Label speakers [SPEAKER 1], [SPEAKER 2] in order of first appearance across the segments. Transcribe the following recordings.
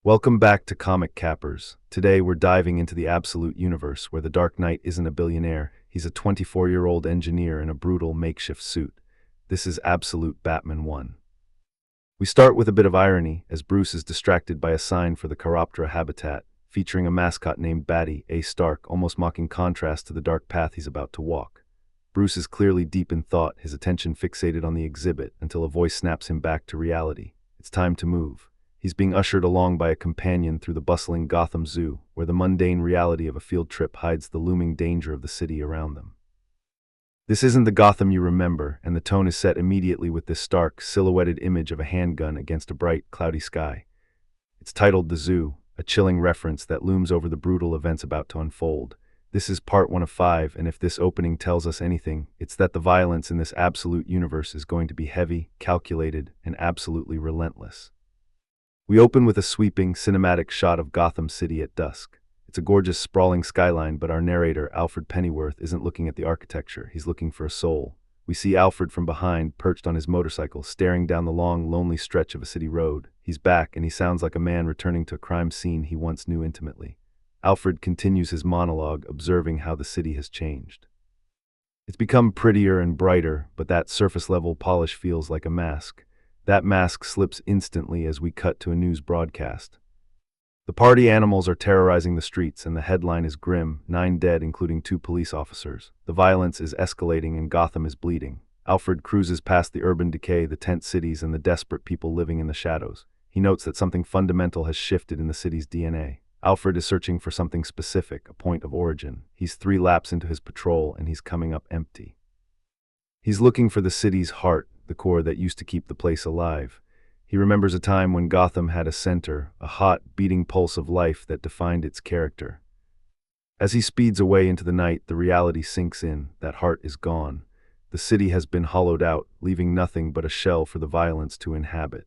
[SPEAKER 1] Welcome back to Comic Cappers. Today we're diving into the absolute universe where the Dark Knight isn't a billionaire, he's a 24-year-old engineer in a brutal makeshift suit. This is absolute Batman 1. We start with a bit of irony as Bruce is distracted by a sign for the Chiroptera habitat, featuring a mascot named Batty, A. Stark, almost mocking contrast to the dark path he's about to walk. Bruce is clearly deep in thought, his attention fixated on the exhibit until a voice snaps him back to reality. It's time to move. He's being ushered along by a companion through the bustling Gotham Zoo, where the mundane reality of a field trip hides the looming danger of the city around them. This isn't the Gotham you remember, and the tone is set immediately with this stark, silhouetted image of a handgun against a bright, cloudy sky. It's titled The Zoo, a chilling reference that looms over the brutal events about to unfold. This is part 1 of 5, and if this opening tells us anything, it's that the violence in this absolute universe is going to be heavy, calculated, and absolutely relentless. We open with a sweeping, cinematic shot of Gotham City at dusk. It's a gorgeous, sprawling skyline, but our narrator, Alfred Pennyworth, isn't looking at the architecture, he's looking for a soul. We see Alfred from behind, perched on his motorcycle, staring down the long, lonely stretch of a city road. He's back, and he sounds like a man returning to a crime scene he once knew intimately. Alfred continues his monologue, observing how the city has changed. It's become prettier and brighter, but that surface-level polish feels like a mask. That mask slips instantly as we cut to a news broadcast. The party animals are terrorizing the streets, and the headline is grim: 9 dead, including 2 police officers. The violence is escalating and Gotham is bleeding. Alfred cruises past the urban decay, the tent cities, and the desperate people living in the shadows. He notes that something fundamental has shifted in the city's DNA. Alfred is searching for something specific, a point of origin. He's 3 laps into his patrol, and he's coming up empty. He's looking for the city's heart, the core that used to keep the place alive. He remembers a time when Gotham had a center, a hot, beating pulse of life that defined its character. As he speeds away into the night, the reality sinks in. That heart is gone. The city has been hollowed out, leaving nothing but a shell for the violence to inhabit.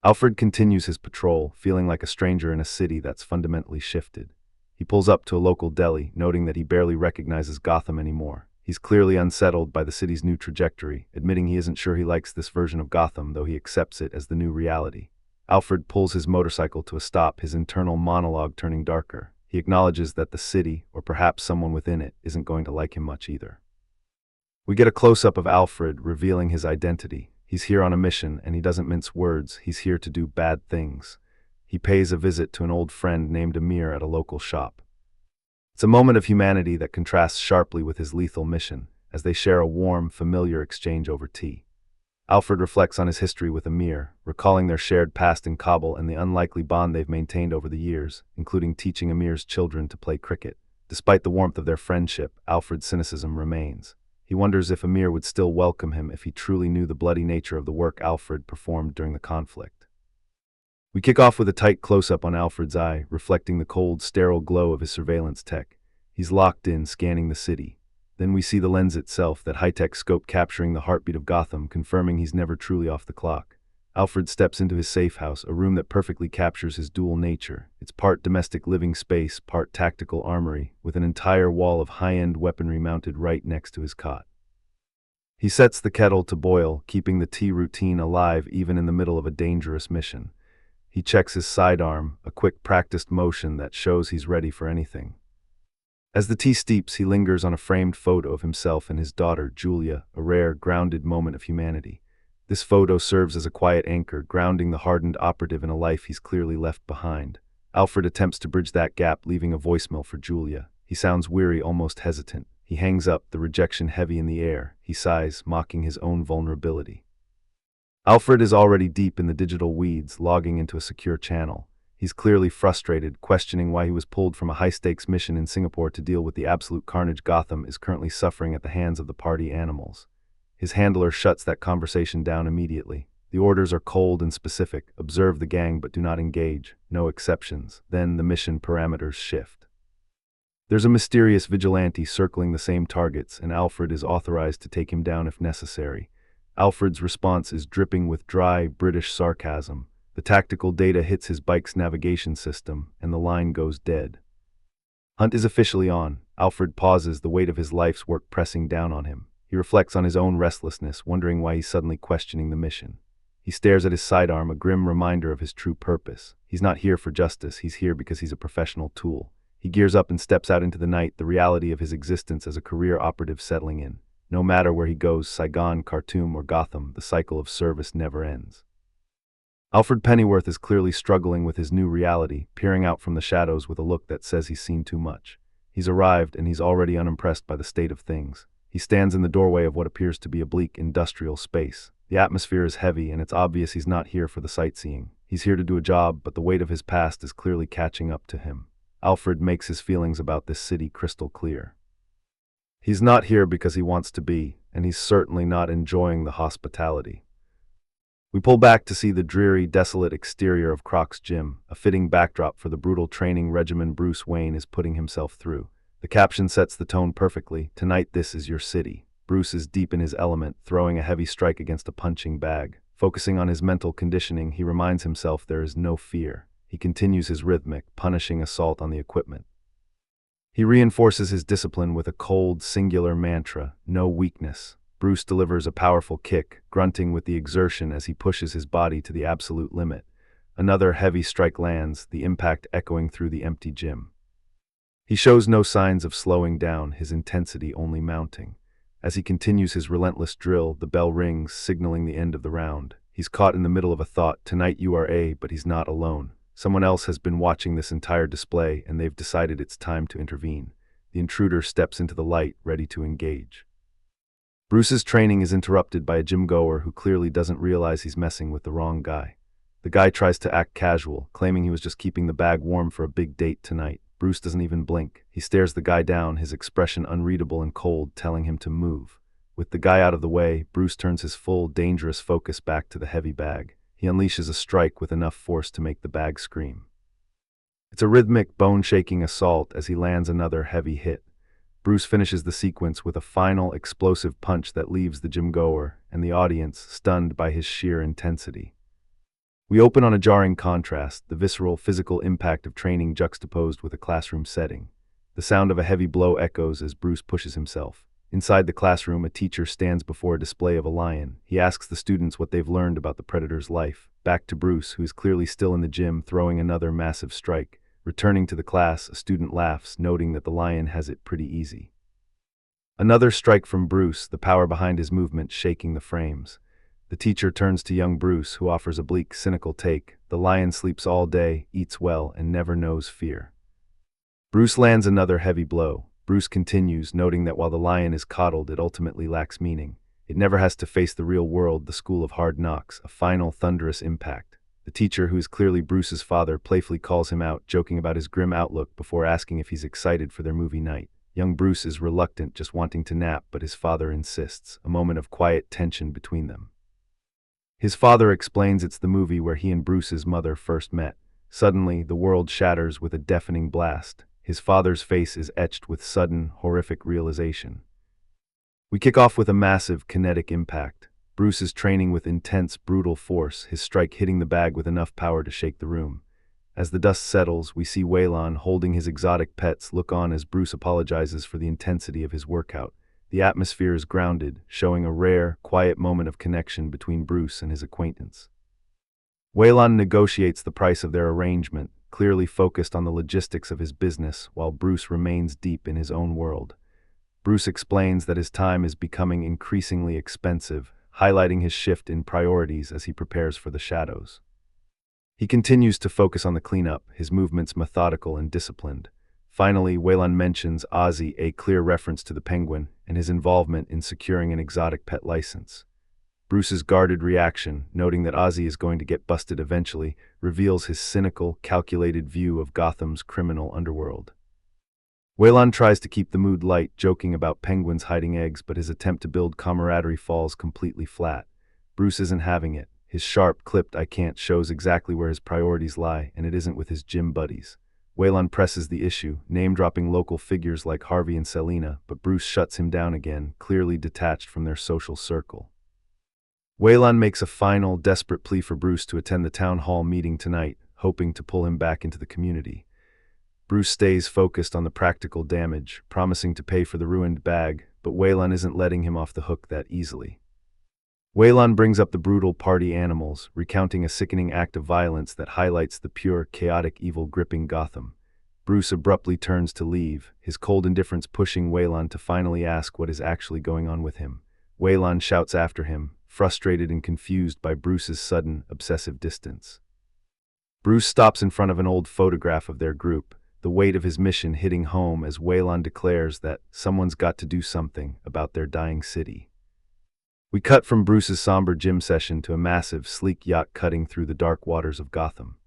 [SPEAKER 1] Alfred continues his patrol, feeling like a stranger in a city that's fundamentally shifted. He pulls up to a local deli, noting that he barely recognizes Gotham anymore. He's clearly unsettled by the city's new trajectory, admitting he isn't sure he likes this version of Gotham, though he accepts it as the new reality. Alfred pulls his motorcycle to a stop, his internal monologue turning darker. He acknowledges that the city, or perhaps someone within it, isn't going to like him much either. We get a close-up of Alfred, revealing his identity. He's here on a mission, and he doesn't mince words. He's here to do bad things. He pays a visit to an old friend named Amir at a local shop. It's a moment of humanity that contrasts sharply with his lethal mission, as they share a warm, familiar exchange over tea. Alfred reflects on his history with Amir, recalling their shared past in Kabul and the unlikely bond they've maintained over the years, including teaching Amir's children to play cricket. Despite the warmth of their friendship, Alfred's cynicism remains. He wonders if Amir would still welcome him if he truly knew the bloody nature of the work Alfred performed during the conflict. We kick off with a tight close-up on Alfred's eye, reflecting the cold, sterile glow of his surveillance tech. He's locked in, scanning the city. Then we see the lens itself, that high-tech scope capturing the heartbeat of Gotham, confirming he's never truly off the clock. Alfred steps into his safe house, a room that perfectly captures his dual nature. It's part domestic living space, part tactical armory, with an entire wall of high-end weaponry mounted right next to his cot. He sets the kettle to boil, keeping the tea routine alive even in the middle of a dangerous mission. He checks his sidearm, a quick practiced motion that shows he's ready for anything. As the tea steeps, he lingers on a framed photo of himself and his daughter, Julia, a rare, grounded moment of humanity. This photo serves as a quiet anchor, grounding the hardened operative in a life he's clearly left behind. Alfred attempts to bridge that gap, leaving a voicemail for Julia. He sounds weary, almost hesitant. He hangs up, the rejection heavy in the air. He sighs, mocking his own vulnerability. Alfred is already deep in the digital weeds, logging into a secure channel. He's clearly frustrated, questioning why he was pulled from a high-stakes mission in Singapore to deal with the absolute carnage Gotham is currently suffering at the hands of the party animals. His handler shuts that conversation down immediately. The orders are cold and specific: observe the gang but do not engage, no exceptions. Then the mission parameters shift. There's a mysterious vigilante circling the same targets, and Alfred is authorized to take him down if necessary. Alfred's response is dripping with dry, British sarcasm. The tactical data hits his bike's navigation system, and the line goes dead. Hunt is officially on. Alfred pauses, the weight of his life's work pressing down on him. He reflects on his own restlessness, wondering why he's suddenly questioning the mission. He stares at his sidearm, a grim reminder of his true purpose. He's not here for justice, he's here because he's a professional tool. He gears up and steps out into the night, the reality of his existence as a career operative settling in. No matter where he goes, Saigon, Khartoum, or Gotham, the cycle of service never ends. Alfred Pennyworth is clearly struggling with his new reality, peering out from the shadows with a look that says he's seen too much. He's arrived, and he's already unimpressed by the state of things. He stands in the doorway of what appears to be a bleak industrial space. The atmosphere is heavy, and it's obvious he's not here for the sightseeing. He's here to do a job, but the weight of his past is clearly catching up to him. Alfred makes his feelings about this city crystal clear. He's not here because he wants to be, and he's certainly not enjoying the hospitality. We pull back to see the dreary, desolate exterior of Croc's gym, a fitting backdrop for the brutal training regimen Bruce Wayne is putting himself through. The caption sets the tone perfectly. Tonight this is your city. Bruce is deep in his element, throwing a heavy strike against a punching bag. Focusing on his mental conditioning, he reminds himself there is no fear. He continues his rhythmic, punishing assault on the equipment. He reinforces his discipline with a cold, singular mantra, no weakness. Bruce delivers a powerful kick, grunting with the exertion as he pushes his body to the absolute limit. Another heavy strike lands, the impact echoing through the empty gym. He shows no signs of slowing down, his intensity only mounting. As he continues his relentless drill, the bell rings, signaling the end of the round. He's caught in the middle of a thought, tonight you are A, but he's not alone. Someone else has been watching this entire display, and they've decided it's time to intervene. The intruder steps into the light, ready to engage. Bruce's training is interrupted by a gym-goer who clearly doesn't realize he's messing with the wrong guy. The guy tries to act casual, claiming he was just keeping the bag warm for a big date tonight. Bruce doesn't even blink. He stares the guy down, his expression unreadable and cold, telling him to move. With the guy out of the way, Bruce turns his full, dangerous focus back to the heavy bag. He unleashes a strike with enough force to make the bag scream. It's a rhythmic, bone-shaking assault as he lands another heavy hit. Bruce finishes the sequence with a final, explosive punch that leaves the gym-goer and the audience stunned by his sheer intensity. We open on a jarring contrast, the visceral, physical impact of training juxtaposed with a classroom setting. The sound of a heavy blow echoes as Bruce pushes himself. Inside the classroom, a teacher stands before a display of a lion. He asks the students what they've learned about the predator's life. Back to Bruce, who is clearly still in the gym, throwing another massive strike. Returning to the class, a student laughs, noting that the lion has it pretty easy. Another strike from Bruce, the power behind his movement shaking the frames. The teacher turns to young Bruce, who offers a bleak, cynical take. The lion sleeps all day, eats well, and never knows fear. Bruce lands another heavy blow. Bruce continues, noting that while the lion is coddled, it ultimately lacks meaning. It never has to face the real world, the school of hard knocks, a final, thunderous impact. The teacher, who is clearly Bruce's father, playfully calls him out, joking about his grim outlook before asking if he's excited for their movie night. Young Bruce is reluctant, just wanting to nap, but his father insists, a moment of quiet tension between them. His father explains it's the movie where he and Bruce's mother first met. Suddenly, the world shatters with a deafening blast. His father's face is etched with sudden, horrific realization. We kick off with a massive, kinetic impact. Bruce is training with intense, brutal force, his strike hitting the bag with enough power to shake the room. As the dust settles, we see Waylon, holding his exotic pets, look on as Bruce apologizes for the intensity of his workout. The atmosphere is grounded, showing a rare, quiet moment of connection between Bruce and his acquaintance. Waylon negotiates the price of their arrangement, clearly focused on the logistics of his business, while Bruce remains deep in his own world. Bruce explains that his time is becoming increasingly expensive, highlighting his shift in priorities as he prepares for the shadows. He continues to focus on the cleanup, his movements methodical and disciplined. Finally, Waylon mentions Ozzy, a clear reference to the Penguin, and his involvement in securing an exotic pet license. Bruce's guarded reaction, noting that Ozzy is going to get busted eventually, reveals his cynical, calculated view of Gotham's criminal underworld. Waylon tries to keep the mood light, joking about penguins hiding eggs, but his attempt to build camaraderie falls completely flat. Bruce isn't having it. His sharp, clipped "I can't" shows exactly where his priorities lie, and it isn't with his gym buddies. Waylon presses the issue, name-dropping local figures like Harvey and Selena, but Bruce shuts him down again, clearly detached from their social circle. Waylon makes a final, desperate plea for Bruce to attend the town hall meeting tonight, hoping to pull him back into the community. Bruce stays focused on the practical damage, promising to pay for the ruined bag, but Waylon isn't letting him off the hook that easily. Waylon brings up the brutal party animals, recounting a sickening act of violence that highlights the pure, chaotic evil gripping Gotham. Bruce abruptly turns to leave, his cold indifference pushing Waylon to finally ask what is actually going on with him. Waylon shouts after him, frustrated and confused by Bruce's sudden, obsessive distance. Bruce stops in front of an old photograph of their group, the weight of his mission hitting home as Waylon declares that someone's got to do something about their dying city. We cut from Bruce's somber gym session to a massive, sleek yacht cutting through the dark waters of Gotham.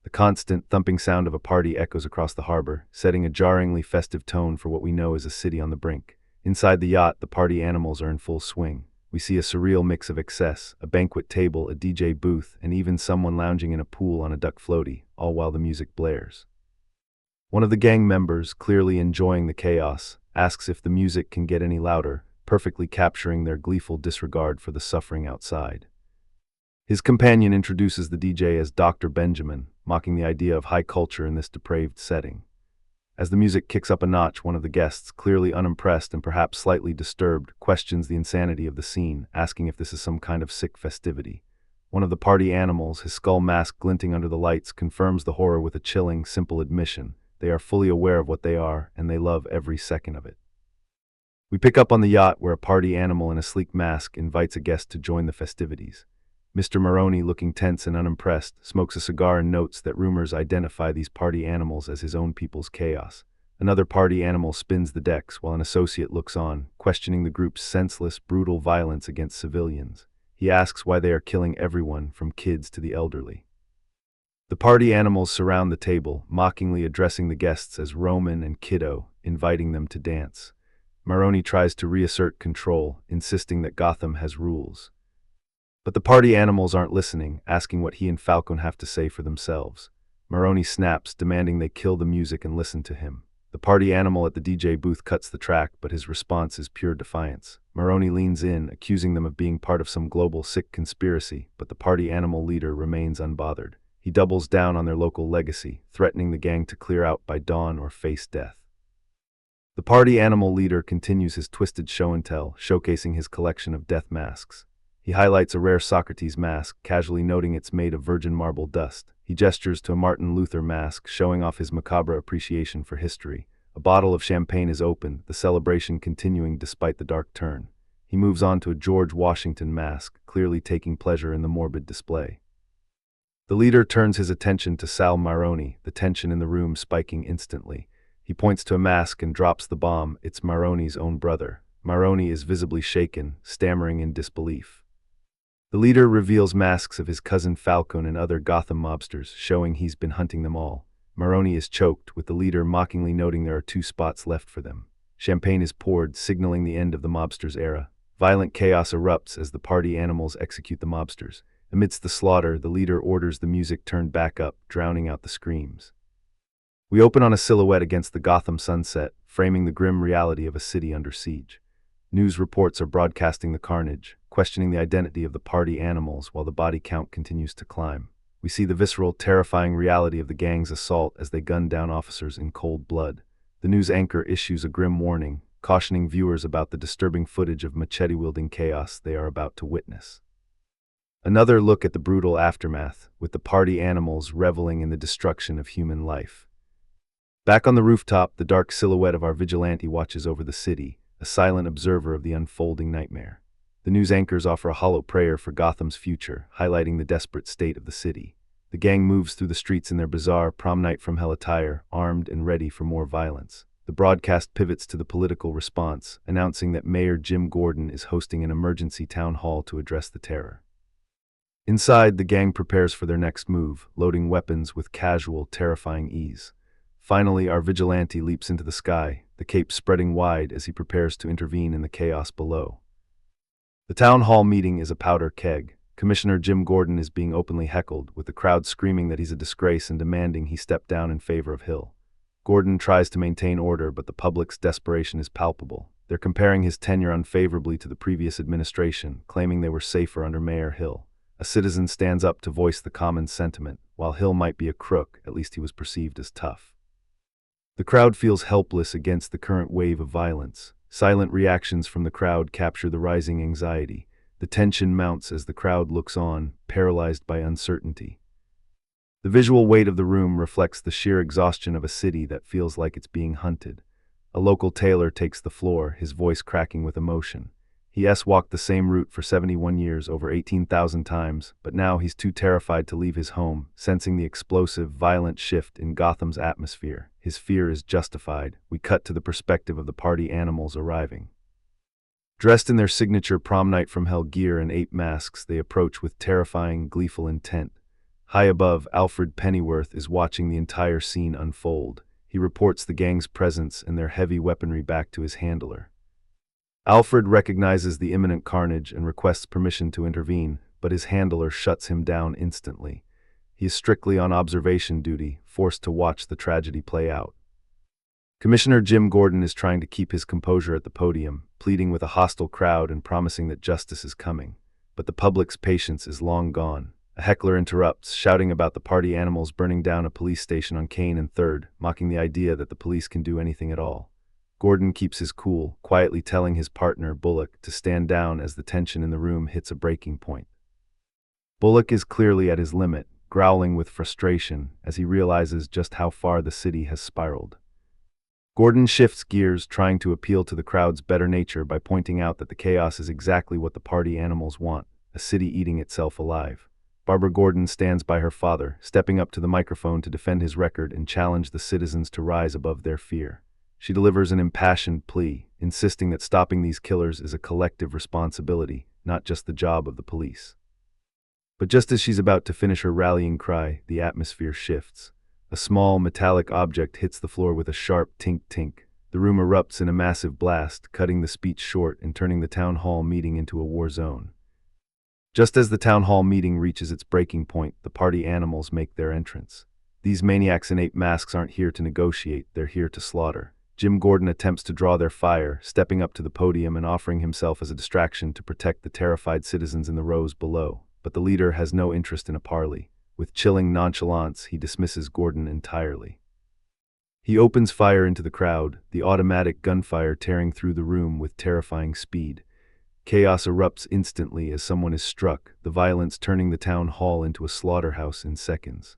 [SPEAKER 1] The constant, thumping sound of a party echoes across the harbor, setting a jarringly festive tone for what we know is a city on the brink. Inside the yacht, the party animals are in full swing. We see a surreal mix of excess, a banquet table, a DJ booth, and even someone lounging in a pool on a duck floaty, all while the music blares. One of the gang members, clearly enjoying the chaos, asks if the music can get any louder, perfectly capturing their gleeful disregard for the suffering outside. His companion introduces the DJ as Dr. Benjamin, mocking the idea of high culture in this depraved setting. As the music kicks up a notch, one of the guests, clearly unimpressed and perhaps slightly disturbed, questions the insanity of the scene, asking if this is some kind of sick festivity. One of the party animals, his skull mask glinting under the lights, confirms the horror with a chilling, simple admission. They are fully aware of what they are, and they love every second of it. We pick up on the yacht where a party animal in a sleek mask invites a guest to join the festivities. Mr. Maroney, looking tense and unimpressed, smokes a cigar and notes that rumors identify these party animals as his own people's chaos. Another party animal spins the decks while an associate looks on, questioning the group's senseless, brutal violence against civilians. He asks why they are killing everyone, from kids to the elderly. The party animals surround the table, mockingly addressing the guests as Roman and Kiddo, inviting them to dance. Maroney tries to reassert control, insisting that Gotham has rules. But the party animals aren't listening, asking what he and Falcone have to say for themselves. Maroney snaps, demanding they kill the music and listen to him. The party animal at the DJ booth cuts the track, but his response is pure defiance. Maroney leans in, accusing them of being part of some global sick conspiracy, but the party animal leader remains unbothered. He doubles down on their local legacy, threatening the gang to clear out by dawn or face death. The party animal leader continues his twisted show and tell, showcasing his collection of death masks. He highlights a rare Socrates mask, casually noting it's made of virgin marble dust. He gestures to a Martin Luther mask, showing off his macabre appreciation for history. A bottle of champagne is opened, the celebration continuing despite the dark turn. He moves on to a George Washington mask, clearly taking pleasure in the morbid display. The leader turns his attention to Sal Maroney, the tension in the room spiking instantly. He points to a mask and drops the bomb. It's Maroney's own brother. Maroney is visibly shaken, stammering in disbelief. The leader reveals masks of his cousin Falcone and other Gotham mobsters, showing he's been hunting them all. Maroney is choked, with the leader mockingly noting there are 2 spots left for them. Champagne is poured, signaling the end of the mobsters' era. Violent chaos erupts as the party animals execute the mobsters. Amidst the slaughter, the leader orders the music turned back up, drowning out the screams. We open on a silhouette against the Gotham sunset, framing the grim reality of a city under siege. News reports are broadcasting the carnage, questioning the identity of the party animals while the body count continues to climb. We see the visceral, terrifying reality of the gang's assault as they gun down officers in cold blood. The news anchor issues a grim warning, cautioning viewers about the disturbing footage of machete-wielding chaos they are about to witness. Another look at the brutal aftermath, with the party animals reveling in the destruction of human life. Back on the rooftop, the dark silhouette of our vigilante watches over the city, a silent observer of the unfolding nightmare. The news anchors offer a hollow prayer for Gotham's future, highlighting the desperate state of the city. The gang moves through the streets in their bizarre prom night from hell attire, armed and ready for more violence. The broadcast pivots to the political response, announcing that Mayor Jim Gordon is hosting an emergency town hall to address the terror. Inside, the gang prepares for their next move, loading weapons with casual, terrifying ease. Finally, our vigilante leaps into the sky, the cape spreading wide as he prepares to intervene in the chaos below. The town hall meeting is a powder keg. Commissioner Jim Gordon is being openly heckled, with the crowd screaming that he's a disgrace and demanding he step down in favor of Hill. Gordon tries to maintain order, but the public's desperation is palpable. They're comparing his tenure unfavorably to the previous administration, claiming they were safer under Mayor Hill. A citizen stands up to voice the common sentiment. While Hill might be a crook, at least he was perceived as tough. The crowd feels helpless against the current wave of violence. Silent reactions from the crowd capture the rising anxiety. The tension mounts as the crowd looks on, paralyzed by uncertainty. The visual weight of the room reflects the sheer exhaustion of a city that feels like it's being hunted. A local tailor takes the floor, his voice cracking with emotion. He walked the same route for 71 years, over 18,000 times, but now he's too terrified to leave his home, sensing the explosive, violent shift in Gotham's atmosphere. His fear is justified. We cut to the perspective of the party animals arriving. Dressed in their signature prom night from hell gear and ape masks, they approach with terrifying, gleeful intent. High above, Alfred Pennyworth is watching the entire scene unfold. He reports the gang's presence and their heavy weaponry back to his handler. Alfred recognizes the imminent carnage and requests permission to intervene, but his handler shuts him down instantly. He is strictly on observation duty, forced to watch the tragedy play out. Commissioner Jim Gordon is trying to keep his composure at the podium, pleading with a hostile crowd and promising that justice is coming. But the public's patience is long gone. A heckler interrupts, shouting about the party animals burning down a police station on Kane and 3rd, mocking the idea that the police can do anything at all. Gordon keeps his cool, quietly telling his partner, Bullock, to stand down as the tension in the room hits a breaking point. Bullock is clearly at his limit, growling with frustration as he realizes just how far the city has spiraled. Gordon shifts gears, trying to appeal to the crowd's better nature by pointing out that the chaos is exactly what the party animals want, a city eating itself alive. Barbara Gordon stands by her father, stepping up to the microphone to defend his record and challenge the citizens to rise above their fear. She delivers an impassioned plea, insisting that stopping these killers is a collective responsibility, not just the job of the police. But just as she's about to finish her rallying cry, the atmosphere shifts. A small, metallic object hits the floor with a sharp tink-tink. The room erupts in a massive blast, cutting the speech short and turning the town hall meeting into a war zone. Just as the town hall meeting reaches its breaking point, the party animals make their entrance. These maniacs in ape masks aren't here to negotiate, they're here to slaughter. Jim Gordon attempts to draw their fire, stepping up to the podium and offering himself as a distraction to protect the terrified citizens in the rows below. But the leader has no interest in a parley. With chilling nonchalance, he dismisses Gordon entirely. He opens fire into the crowd, the automatic gunfire tearing through the room with terrifying speed. Chaos erupts instantly as someone is struck, the violence turning the town hall into a slaughterhouse in seconds.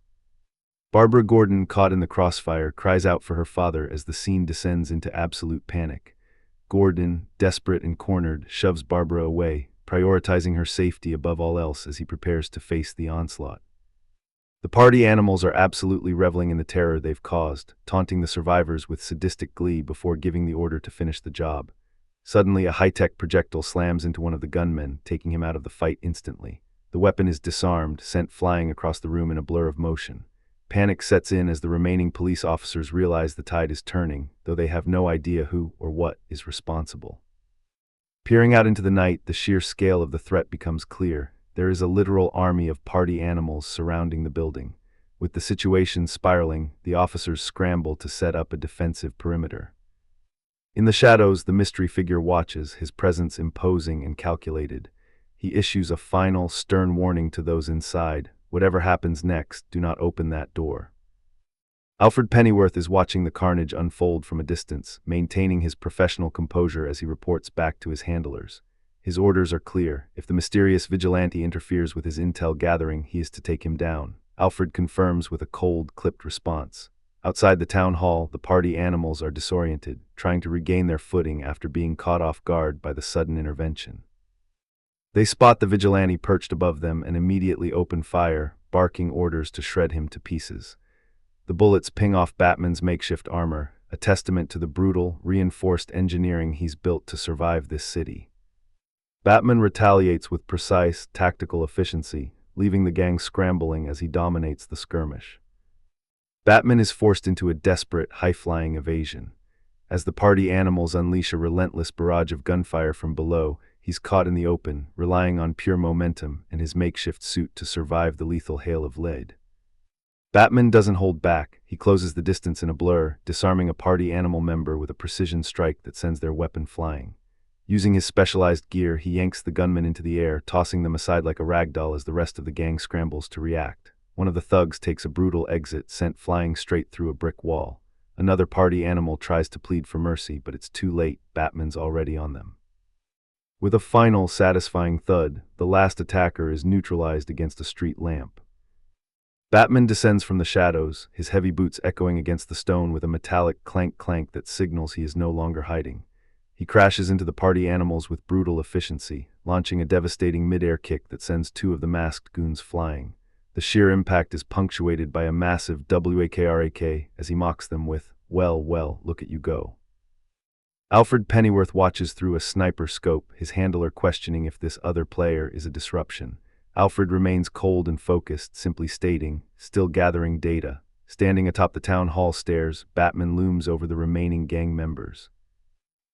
[SPEAKER 1] Barbara Gordon, caught in the crossfire, cries out for her father as the scene descends into absolute panic. Gordon, desperate and cornered, shoves Barbara away, prioritizing her safety above all else as he prepares to face the onslaught. The party animals are absolutely reveling in the terror they've caused, taunting the survivors with sadistic glee before giving the order to finish the job. Suddenly, a high-tech projectile slams into one of the gunmen, taking him out of the fight instantly. The weapon is disarmed, sent flying across the room in a blur of motion. Panic sets in as the remaining police officers realize the tide is turning, though they have no idea who or what is responsible. Peering out into the night, the sheer scale of the threat becomes clear. There is a literal army of party animals surrounding the building. With the situation spiraling, the officers scramble to set up a defensive perimeter. In the shadows, the mystery figure watches, his presence imposing and calculated. He issues a final, stern warning to those inside. Whatever happens next, do not open that door. Alfred Pennyworth is watching the carnage unfold from a distance, maintaining his professional composure as he reports back to his handlers. His orders are clear. If the mysterious vigilante interferes with his intel gathering, he is to take him down. Alfred confirms with a cold, clipped response. Outside the town hall, the party animals are disoriented, trying to regain their footing after being caught off guard by the sudden intervention. They spot the vigilante perched above them and immediately open fire, barking orders to shred him to pieces. The bullets ping off Batman's makeshift armor, a testament to the brutal, reinforced engineering he's built to survive this city. Batman retaliates with precise, tactical efficiency, leaving the gang scrambling as he dominates the skirmish. Batman is forced into a desperate, high-flying evasion. As the party animals unleash a relentless barrage of gunfire from below, he's caught in the open, relying on pure momentum and his makeshift suit to survive the lethal hail of lead. Batman doesn't hold back. He closes the distance in a blur, disarming a party animal member with a precision strike that sends their weapon flying. Using his specialized gear, he yanks the gunmen into the air, tossing them aside like a ragdoll as the rest of the gang scrambles to react. One of the thugs takes a brutal exit, sent flying straight through a brick wall. Another party animal tries to plead for mercy, but it's too late. Batman's already on them. With a final, satisfying thud, the last attacker is neutralized against a street lamp. Batman descends from the shadows, his heavy boots echoing against the stone with a metallic clank-clank that signals he is no longer hiding. He crashes into the party animals with brutal efficiency, launching a devastating mid-air kick that sends two of the masked goons flying. The sheer impact is punctuated by a massive WAKRAK as he mocks them with, well, look at you go. Alfred Pennyworth watches through a sniper scope, his handler questioning if this other player is a disruption. Alfred remains cold and focused, simply stating, still gathering data. Standing atop the town hall stairs, Batman looms over the remaining gang members.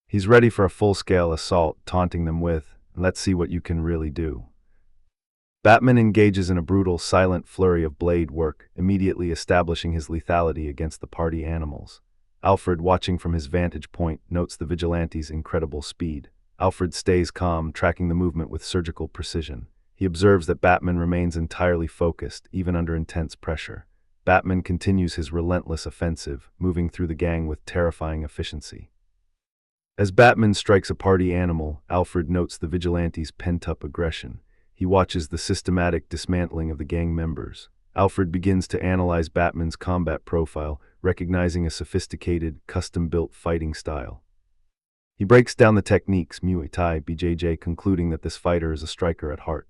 [SPEAKER 1] He's ready for a full-scale assault, taunting them with, let's see what you can really do. Batman engages in a brutal, silent flurry of blade work, immediately establishing his lethality against the party animals. Alfred, watching from his vantage point, notes the vigilante's incredible speed. Alfred stays calm, tracking the movement with surgical precision. He observes that Batman remains entirely focused, even under intense pressure. Batman continues his relentless offensive, moving through the gang with terrifying efficiency. As Batman strikes a party animal, Alfred notes the vigilante's pent-up aggression. He watches the systematic dismantling of the gang members. Alfred begins to analyze Batman's combat profile, recognizing a sophisticated, custom-built fighting style. He breaks down the techniques, Muay Thai, BJJ, concluding that this fighter is a striker at heart.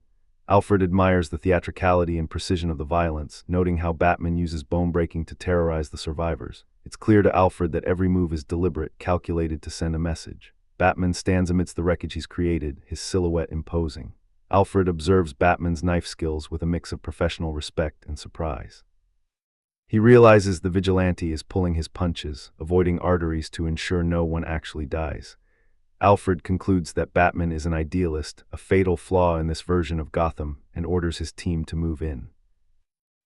[SPEAKER 1] Alfred admires the theatricality and precision of the violence, noting how Batman uses bone-breaking to terrorize the survivors. It's clear to Alfred that every move is deliberate, calculated to send a message. Batman stands amidst the wreckage he's created, his silhouette imposing. Alfred observes Batman's knife skills with a mix of professional respect and surprise. He realizes the vigilante is pulling his punches, avoiding arteries to ensure no one actually dies. Alfred concludes that Batman is an idealist, a fatal flaw in this version of Gotham, and orders his team to move in.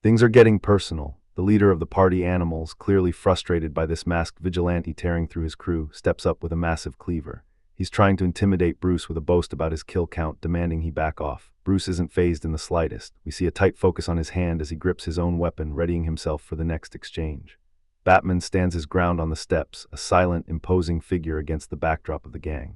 [SPEAKER 1] Things are getting personal. The leader of the party animals, clearly frustrated by this masked vigilante tearing through his crew, steps up with a massive cleaver. He's trying to intimidate Bruce with a boast about his kill count, demanding he back off. Bruce isn't fazed in the slightest. We see a tight focus on his hand as he grips his own weapon, readying himself for the next exchange. Batman stands his ground on the steps, a silent, imposing figure against the backdrop of the gang.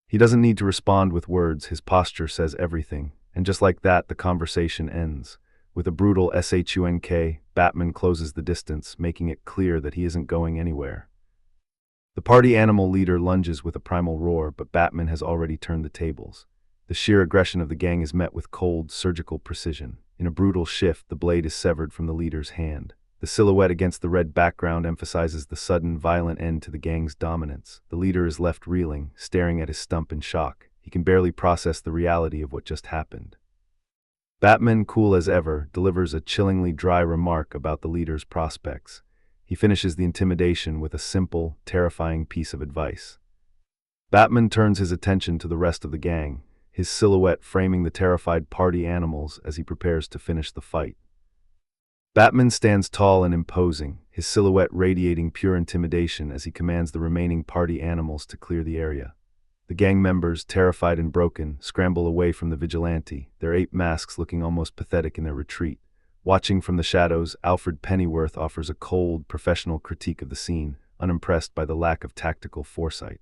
[SPEAKER 1] He doesn't need to respond with words, his posture says everything, and just like that, the conversation ends. With a brutal shunk, Batman closes the distance, making it clear that he isn't going anywhere. The party animal leader lunges with a primal roar, but Batman has already turned the tables. The sheer aggression of the gang is met with cold, surgical precision. In a brutal shift, the blade is severed from the leader's hand. The silhouette against the red background emphasizes the sudden, violent end to the gang's dominance. The leader is left reeling, staring at his stump in shock. He can barely process the reality of what just happened. Batman, cool as ever, delivers a chillingly dry remark about the leader's prospects. He finishes the intimidation with a simple, terrifying piece of advice. Batman turns his attention to the rest of the gang, his silhouette framing the terrified party animals as he prepares to finish the fight. Batman stands tall and imposing, his silhouette radiating pure intimidation as he commands the remaining party animals to clear the area. The gang members, terrified and broken, scramble away from the vigilante, their ape masks looking almost pathetic in their retreat. Watching from the shadows, Alfred Pennyworth offers a cold, professional critique of the scene, unimpressed by the lack of tactical foresight.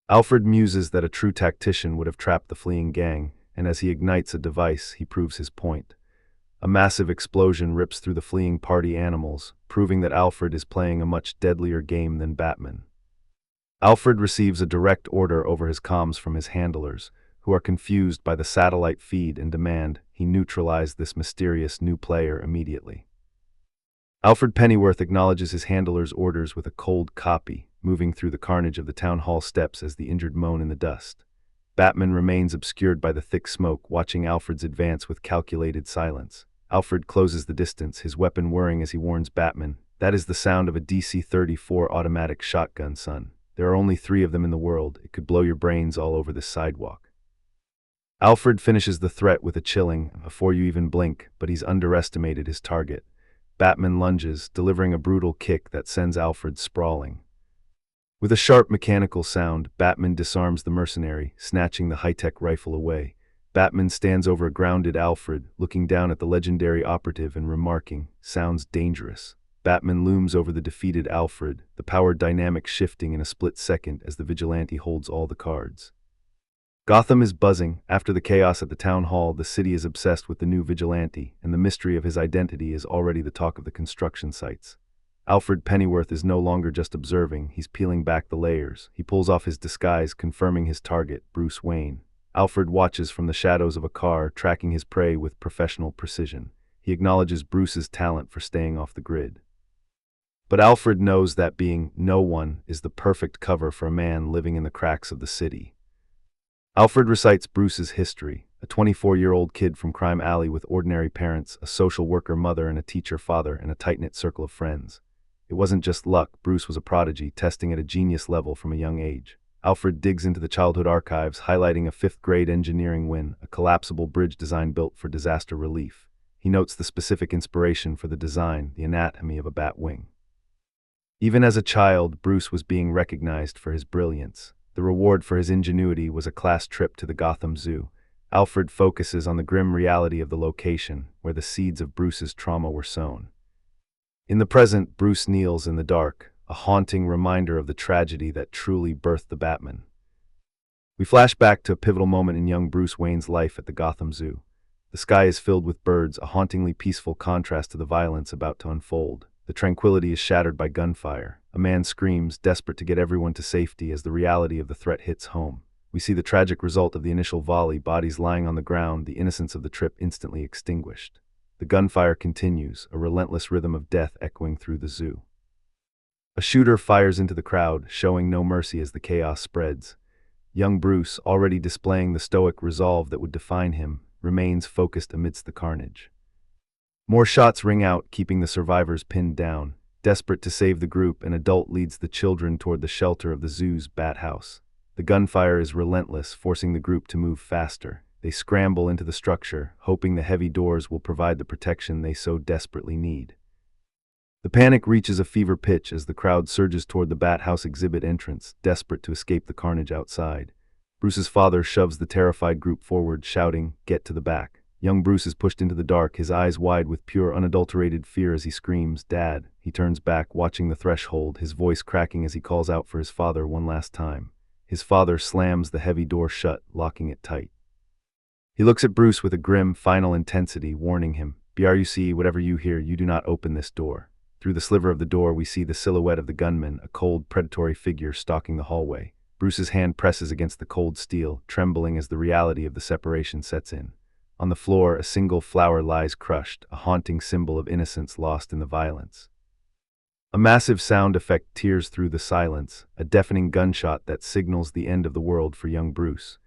[SPEAKER 1] Alfred muses that a true tactician would have trapped the fleeing gang, and as he ignites a device, he proves his point. A massive explosion rips through the fleeing party animals, proving that Alfred is playing a much deadlier game than Batman. Alfred receives a direct order over his comms from his handlers, who are confused by the satellite feed and demand he neutralize this mysterious new player immediately. Alfred Pennyworth acknowledges his handler's orders with a cold copy, moving through the carnage of the town hall steps as the injured moan in the dust. Batman remains obscured by the thick smoke, watching Alfred's advance with calculated silence. Alfred closes the distance, his weapon whirring as he warns Batman, "That is the sound of a DC-34 automatic shotgun, son. There are only 3 of them in the world. It could blow your brains all over this sidewalk." Alfred finishes the threat with a chilling, "Before you even blink," but he's underestimated his target. Batman lunges, delivering a brutal kick that sends Alfred sprawling. With a sharp mechanical sound, Batman disarms the mercenary, snatching the high-tech rifle away. Batman stands over a grounded Alfred, looking down at the legendary operative and remarking, "Sounds dangerous." Batman looms over the defeated Alfred, the power dynamic shifting in a split second as the vigilante holds all the cards. Gotham is buzzing. After the chaos at the town hall, the city is obsessed with the new vigilante, and the mystery of his identity is already the talk of the construction sites. Alfred Pennyworth is no longer just observing, he's peeling back the layers. He pulls off his disguise, confirming his target, Bruce Wayne. Alfred watches from the shadows of a car, tracking his prey with professional precision. He acknowledges Bruce's talent for staying off the grid. But Alfred knows that being no one is the perfect cover for a man living in the cracks of the city. Alfred recites Bruce's history, a 24-year-old kid from Crime Alley with ordinary parents, a social worker mother and a teacher father, and a tight-knit circle of friends. It wasn't just luck, Bruce was a prodigy, testing at a genius level from a young age. Alfred digs into the childhood archives, highlighting a fifth-grade engineering win, a collapsible bridge design built for disaster relief. He notes the specific inspiration for the design, the anatomy of a bat wing. Even as a child, Bruce was being recognized for his brilliance. The reward for his ingenuity was a class trip to the Gotham Zoo. Alfred focuses on the grim reality of the location, where the seeds of Bruce's trauma were sown. In the present, Bruce kneels in the dark, a haunting reminder of the tragedy that truly birthed the Batman. We flash back to a pivotal moment in young Bruce Wayne's life at the Gotham Zoo. The sky is filled with birds, a hauntingly peaceful contrast to the violence about to unfold. The tranquility is shattered by gunfire. A man screams, desperate to get everyone to safety as the reality of the threat hits home. We see the tragic result of the initial volley, bodies lying on the ground, the innocence of the trip instantly extinguished. The gunfire continues, a relentless rhythm of death echoing through the zoo. A shooter fires into the crowd, showing no mercy as the chaos spreads. Young Bruce, already displaying the stoic resolve that would define him, remains focused amidst the carnage. More shots ring out, keeping the survivors pinned down. Desperate to save the group, an adult leads the children toward the shelter of the zoo's bat house. The gunfire is relentless, forcing the group to move faster. They scramble into the structure, hoping the heavy doors will provide the protection they so desperately need. The panic reaches a fever pitch as the crowd surges toward the bat house exhibit entrance, desperate to escape the carnage outside. Bruce's father shoves the terrified group forward, shouting, "Get to the back." Young Bruce is pushed into the dark, his eyes wide with pure, unadulterated fear as he screams, "Dad!" He turns back, watching the threshold, his voice cracking as he calls out for his father one last time. His father slams the heavy door shut, locking it tight. He looks at Bruce with a grim, final intensity, warning him, "BRUC, whatever you hear, you do not open this door." Through the sliver of the door, we see the silhouette of the gunman, a cold, predatory figure stalking the hallway. Bruce's hand presses against the cold steel, trembling as the reality of the separation sets in. On the floor, a single flower lies crushed, a haunting symbol of innocence lost in the violence. A massive sound effect tears through the silence, a deafening gunshot that signals the end of the world for young Bruce.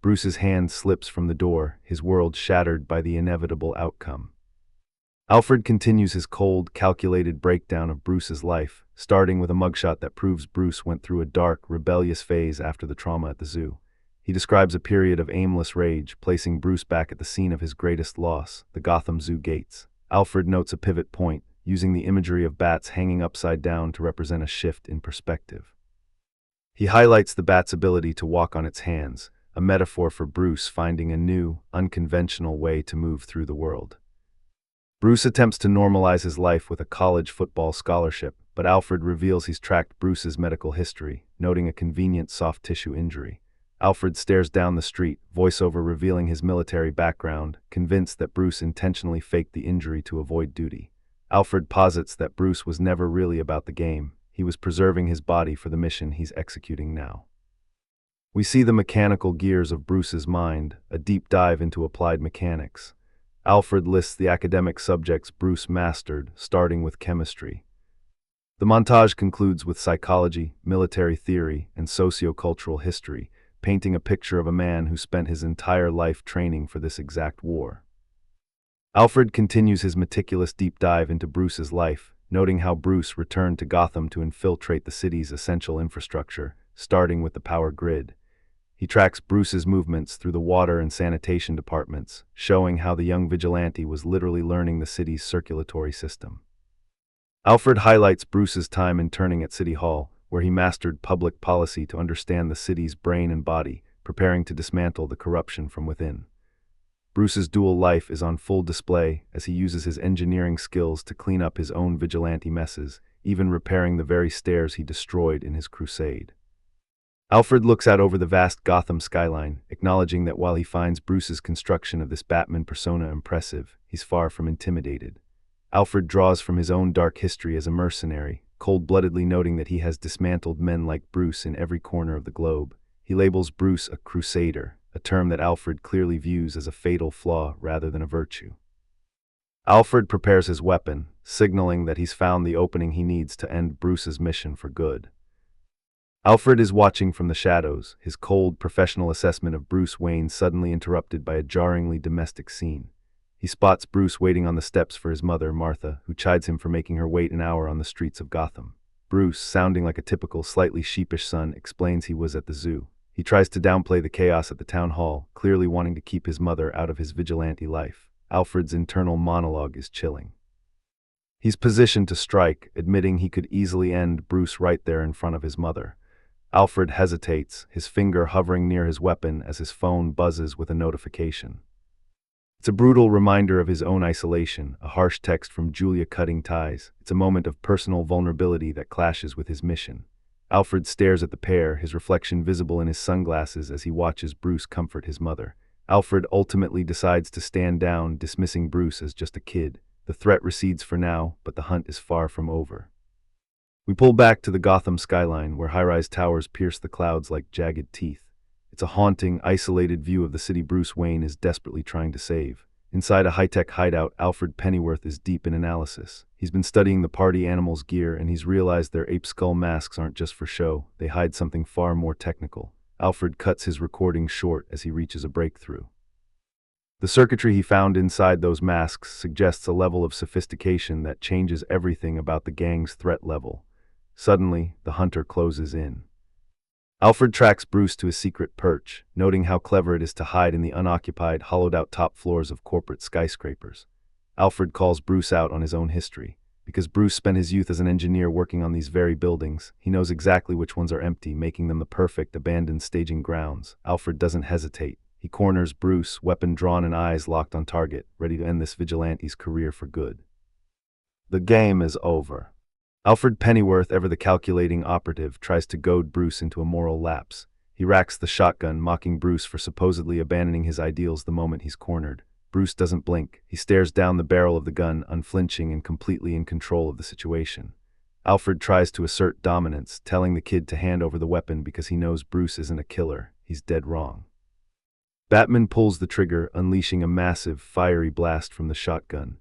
[SPEAKER 1] Bruce's hand slips from the door, his world shattered by the inevitable outcome. Alfred continues his cold, calculated breakdown of Bruce's life, starting with a mugshot that proves Bruce went through a dark, rebellious phase after the trauma at the zoo. He describes a period of aimless rage, placing Bruce back at the scene of his greatest loss, the Gotham Zoo gates. Alfred notes a pivot point, using the imagery of bats hanging upside down to represent a shift in perspective. He highlights the bat's ability to walk on its hands, a metaphor for Bruce finding a new, unconventional way to move through the world. Bruce attempts to normalize his life with a college football scholarship, but Alfred reveals he's tracked Bruce's medical history, noting a convenient soft tissue injury. Alfred stares down the street, voiceover revealing his military background, convinced that Bruce intentionally faked the injury to avoid duty. Alfred posits that Bruce was never really about the game. He was preserving his body for the mission he's executing now. We see the mechanical gears of Bruce's mind, a deep dive into applied mechanics. Alfred lists the academic subjects Bruce mastered, starting with chemistry. The montage concludes with psychology, military theory, and sociocultural history, painting a picture of a man who spent his entire life training for this exact war. Alfred continues his meticulous deep dive into Bruce's life, noting how Bruce returned to Gotham to infiltrate the city's essential infrastructure, starting with the power grid. He tracks Bruce's movements through the water and sanitation departments, showing how the young vigilante was literally learning the city's circulatory system. Alfred highlights Bruce's time interning at City Hall, where he mastered public policy to understand the city's brain and body, preparing to dismantle the corruption from within. Bruce's dual life is on full display as he uses his engineering skills to clean up his own vigilante messes, even repairing the very stairs he destroyed in his crusade. Alfred looks out over the vast Gotham skyline, acknowledging that while he finds Bruce's construction of this Batman persona impressive, he's far from intimidated. Alfred draws from his own dark history as a mercenary, cold-bloodedly noting that he has dismantled men like Bruce in every corner of the globe. He labels Bruce a crusader, a term that Alfred clearly views as a fatal flaw rather than a virtue. Alfred prepares his weapon, signaling that he's found the opening he needs to end Bruce's mission for good. Alfred is watching from the shadows, his cold, professional assessment of Bruce Wayne suddenly interrupted by a jarringly domestic scene. He spots Bruce waiting on the steps for his mother, Martha, who chides him for making her wait an hour on the streets of Gotham. Bruce, sounding like a typical, slightly sheepish son, explains he was at the zoo. He tries to downplay the chaos at the town hall, clearly wanting to keep his mother out of his vigilante life. Alfred's internal monologue is chilling. He's positioned to strike, admitting he could easily end Bruce right there in front of his mother. Alfred hesitates, his finger hovering near his weapon as his phone buzzes with a notification. It's a brutal reminder of his own isolation, a harsh text from Julia cutting ties. It's a moment of personal vulnerability that clashes with his mission. Alfred stares at the pair, his reflection visible in his sunglasses as he watches Bruce comfort his mother. Alfred ultimately decides to stand down, dismissing Bruce as just a kid. The threat recedes for now, but the hunt is far from over. We pull back to the Gotham skyline, where high-rise towers pierce the clouds like jagged teeth. It's a haunting, isolated view of the city Bruce Wayne is desperately trying to save. Inside a high-tech hideout, Alfred Pennyworth is deep in analysis. He's been studying the party animals' gear, and he's realized their ape skull masks aren't just for show. They hide something far more technical. Alfred cuts his recording short as he reaches a breakthrough. The circuitry he found inside those masks suggests a level of sophistication that changes everything about the gang's threat level. Suddenly, the hunter closes in. Alfred tracks Bruce to his secret perch, noting how clever it is to hide in the unoccupied, hollowed-out top floors of corporate skyscrapers. Alfred calls Bruce out on his own history. Because Bruce spent his youth as an engineer working on these very buildings, he knows exactly which ones are empty, making them the perfect abandoned staging grounds. Alfred doesn't hesitate. He corners Bruce, weapon drawn and eyes locked on target, ready to end this vigilante's career for good. The game is over. Alfred Pennyworth, ever the calculating operative, tries to goad Bruce into a moral lapse. He racks the shotgun, mocking Bruce for supposedly abandoning his ideals the moment he's cornered. Bruce doesn't blink. He stares down the barrel of the gun, unflinching and completely in control of the situation. Alfred tries to assert dominance, telling the kid to hand over the weapon because he knows Bruce isn't a killer. He's dead wrong. Batman pulls the trigger, unleashing a massive, fiery blast from the shotgun.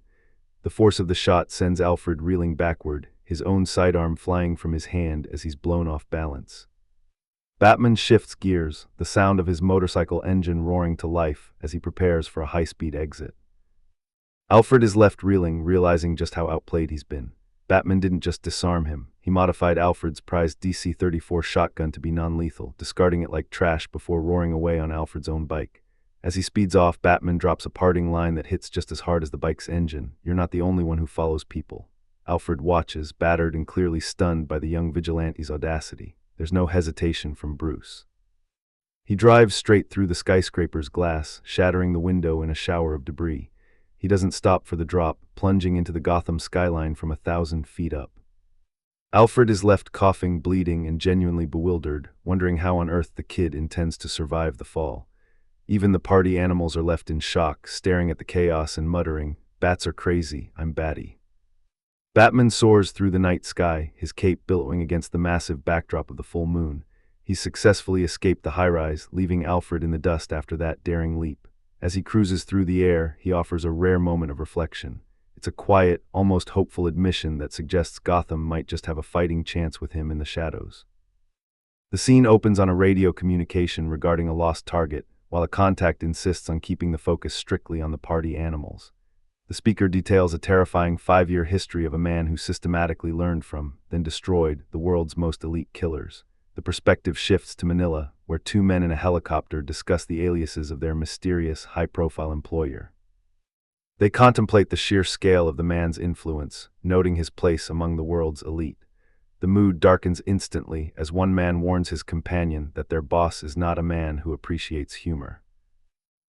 [SPEAKER 1] The force of the shot sends Alfred reeling backward, his own sidearm flying from his hand as he's blown off balance. Batman shifts gears, the sound of his motorcycle engine roaring to life as he prepares for a high-speed exit. Alfred is left reeling, realizing just how outplayed he's been. Batman didn't just disarm him, he modified Alfred's prized DC-34 shotgun to be non-lethal, discarding it like trash before roaring away on Alfred's own bike. As he speeds off, Batman drops a parting line that hits just as hard as the bike's engine. "You're not the only one who follows people." Alfred watches, battered and clearly stunned by the young vigilante's audacity. There's no hesitation from Bruce. He drives straight through the skyscraper's glass, shattering the window in a shower of debris. He doesn't stop for the drop, plunging into the Gotham skyline from 1,000 feet up. Alfred is left coughing, bleeding, and genuinely bewildered, wondering how on earth the kid intends to survive the fall. Even the party animals are left in shock, staring at the chaos and muttering, "Bats are crazy, I'm batty." Batman soars through the night sky, his cape billowing against the massive backdrop of the full moon. He's successfully escaped the high-rise, leaving Alfred in the dust after that daring leap. As he cruises through the air, he offers a rare moment of reflection. It's a quiet, almost hopeful admission that suggests Gotham might just have a fighting chance with him in the shadows. The scene opens on a radio communication regarding a lost target, while a contact insists on keeping the focus strictly on the party animals. The speaker details a terrifying 5-year history of a man who systematically learned from, then destroyed, the world's most elite killers. The perspective shifts to Manila, where 2 men in a helicopter discuss the aliases of their mysterious, high-profile employer. They contemplate the sheer scale of the man's influence, noting his place among the world's elite. The mood darkens instantly as one man warns his companion that their boss is not a man who appreciates humor.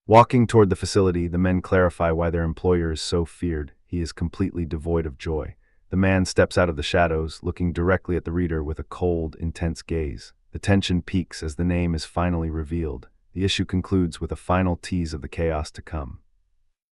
[SPEAKER 1] Walking toward the facility, the men clarify why their employer is so feared. He is completely devoid of joy. The man steps out of the shadows, looking directly at the reader with a cold, intense gaze. The tension peaks as the name is finally revealed. The issue concludes with a final tease of the chaos to come.